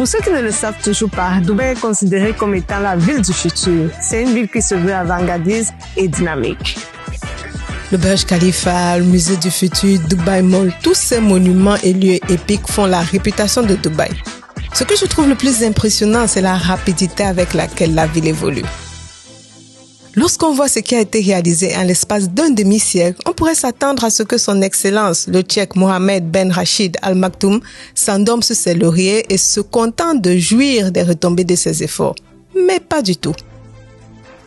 Pour ceux qui ne le savent toujours pas, Dubaï est considérée comme étant la ville du futur. C'est une ville qui se veut avant-gardiste et dynamique. Le Burj Khalifa, le musée du futur, Dubai Mall, tous ces monuments et lieux épiques font la réputation de Dubaï. Ce que je trouve le plus impressionnant, c'est la rapidité avec laquelle la ville évolue. Lorsqu'on voit ce qui a été réalisé en l'espace d'un demi-siècle, on pourrait s'attendre à ce que son Excellence, le Tchèque Mohamed Ben Rachid Al Maktoum, s'endorme sur ses lauriers et se contente de jouir des retombées de ses efforts. Mais pas du tout.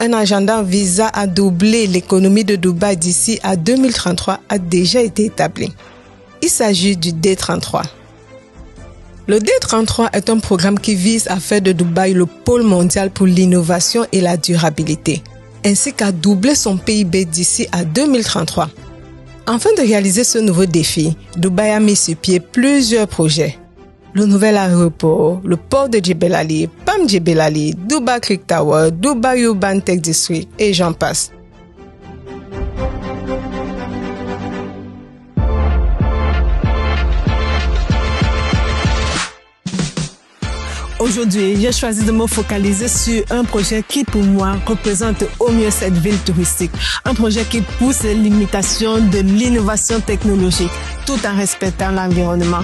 Un agenda visant à doubler l'économie de Dubaï d'ici à 2033 a déjà été établi. Il s'agit du D33. Le D33 est un programme qui vise à faire de Dubaï le pôle mondial pour l'innovation et la durabilité, ainsi qu'à doubler son PIB d'ici à 2033. Afin de réaliser ce nouveau défi, Dubaï a mis sur pied plusieurs projets. Le nouvel aéroport, le port de Jebel Ali, Palm Jebel Ali, Dubai Creek Tower, Dubai Urban Tech District et j'en passe. Aujourd'hui, j'ai choisi de me focaliser sur un projet qui, pour moi, représente au mieux cette ville touristique. Un projet qui pousse les limitations de l'innovation technologique, tout en respectant l'environnement.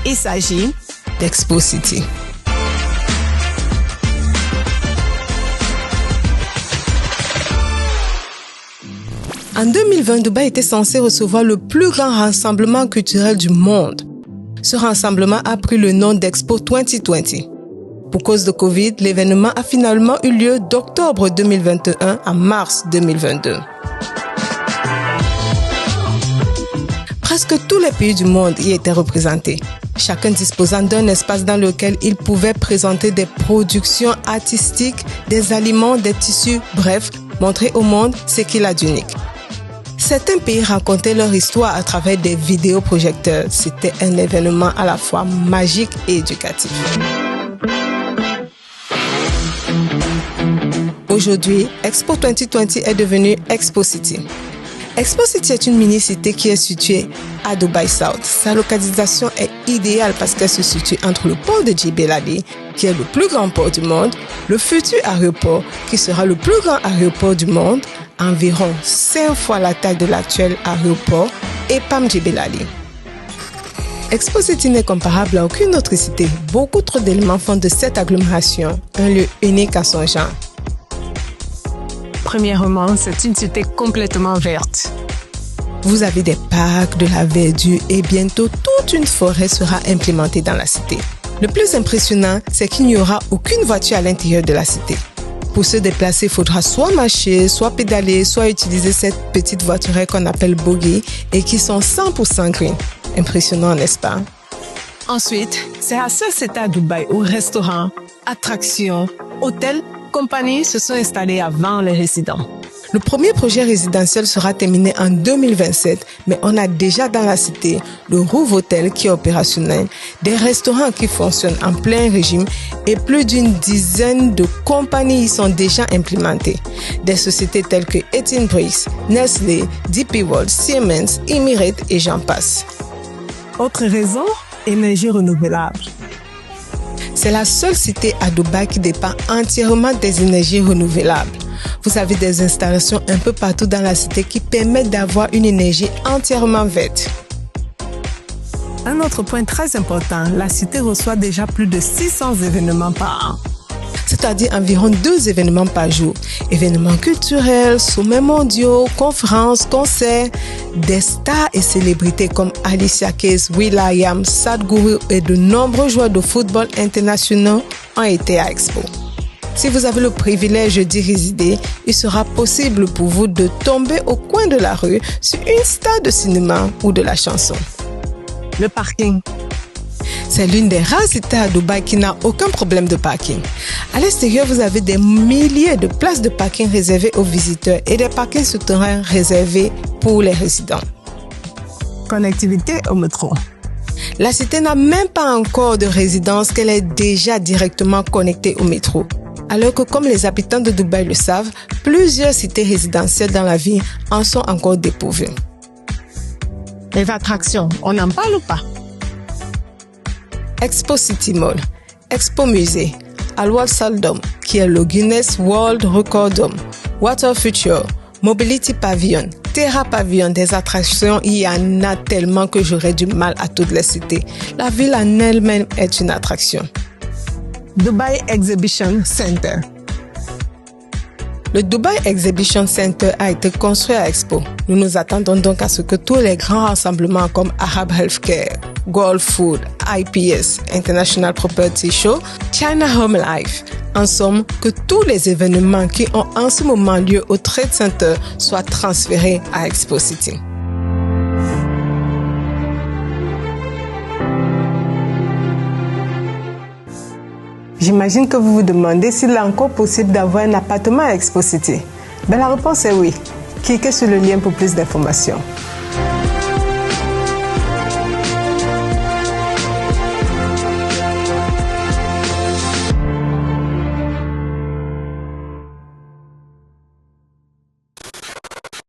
Il s'agit d'Expo City. En 2020, Dubaï était censé recevoir le plus grand rassemblement culturel du monde. Ce rassemblement a pris le nom d'Expo 2020. Pour cause de Covid, l'événement a finalement eu lieu d'octobre 2021 à mars 2022. Presque tous les pays du monde y étaient représentés, chacun disposant d'un espace dans lequel il pouvait présenter des productions artistiques, des aliments, des tissus, bref, montrer au monde ce qu'il a d'unique. Certains pays racontaient leur histoire à travers des vidéoprojecteurs. C'était un événement à la fois magique et éducatif. Aujourd'hui, Expo 2020 est devenue Expo City. Expo City est une mini-cité qui est située à Dubai South. Sa localisation est idéale parce qu'elle se situe entre le port de Jebel Ali, qui est le plus grand port du monde, le futur aéroport, qui sera le plus grand aéroport du monde, environ 5 fois la taille de l'actuel aéroport, et Palm Jebel Ali. Expo City n'est comparable à aucune autre cité. Beaucoup trop d'éléments font de cette agglomération un lieu unique à son genre. Premièrement, c'est une cité complètement verte. Vous avez des parcs, de la verdure et bientôt toute une forêt sera implémentée dans la cité. Le plus impressionnant, c'est qu'il n'y aura aucune voiture à l'intérieur de la cité. Pour se déplacer, il faudra soit marcher, soit pédaler, soit utiliser cette petite voiturette qu'on appelle buggy et qui sont 100% green. Impressionnant, n'est-ce pas? Ensuite, c'est à ce cité à Dubaï où restaurants, attractions, hôtels, compagnies se sont installées avant les résidents. Le premier projet résidentiel sera terminé en 2027, mais on a déjà dans la cité le Rouv Hotel qui est opérationnel, des restaurants qui fonctionnent en plein régime et plus d'une dizaine de compagnies y sont déjà implémentées. Des sociétés telles que Eatonbricks, Nestlé, DP World, Siemens, Emirates et j'en passe. Autre raison, énergie renouvelable. C'est la seule cité à Dubaï qui dépend entièrement des énergies renouvelables. Vous avez des installations un peu partout dans la cité qui permettent d'avoir une énergie entièrement verte. Un autre point très important, la cité reçoit déjà plus de 600 événements par an. C'est-à-dire environ 2 événements par jour. Événements culturels, sommets mondiaux, conférences, concerts. Des stars et célébrités comme Alicia Keys, will.i.am, Sadhguru et de nombreux joueurs de football internationaux ont été à Expo. Si vous avez le privilège d'y résider, il sera possible pour vous de tomber au coin de la rue sur une star de cinéma ou de la chanson. Le parking. C'est l'une des rares cités à Dubaï qui n'a aucun problème de parking. À l'extérieur, vous avez des milliers de places de parking réservées aux visiteurs et des parkings souterrains réservés pour les résidents. Connectivité au métro. La cité n'a même pas encore de résidence qu'elle est déjà directement connectée au métro. Alors que comme les habitants de Dubaï le savent, plusieurs cités résidentielles dans la ville en sont encore dépourvues. Les attractions, on en parle ou pas? Expo City Mall. Expo Musée, Al Walsall Dome, qui est le Guinness World Record Dome, Water Future, Mobility Pavilion, Terra Pavilion, des attractions, il y en a tellement que j'aurais du mal à toutes les citer. La ville en elle-même est une attraction. Dubai Exhibition Center. Le Dubai Exhibition Center a été construit à Expo. Nous nous attendons donc à ce que tous les grands rassemblements comme Arab Healthcare, Gulf Food, IPS, International Property Show, China Home Life, en somme, que tous les événements qui ont en ce moment lieu au Trade Center soient transférés à Expo City. J'imagine que vous vous demandez s'il est encore possible d'avoir un appartement à Expo City. La réponse est oui. Cliquez sur le lien pour plus d'informations.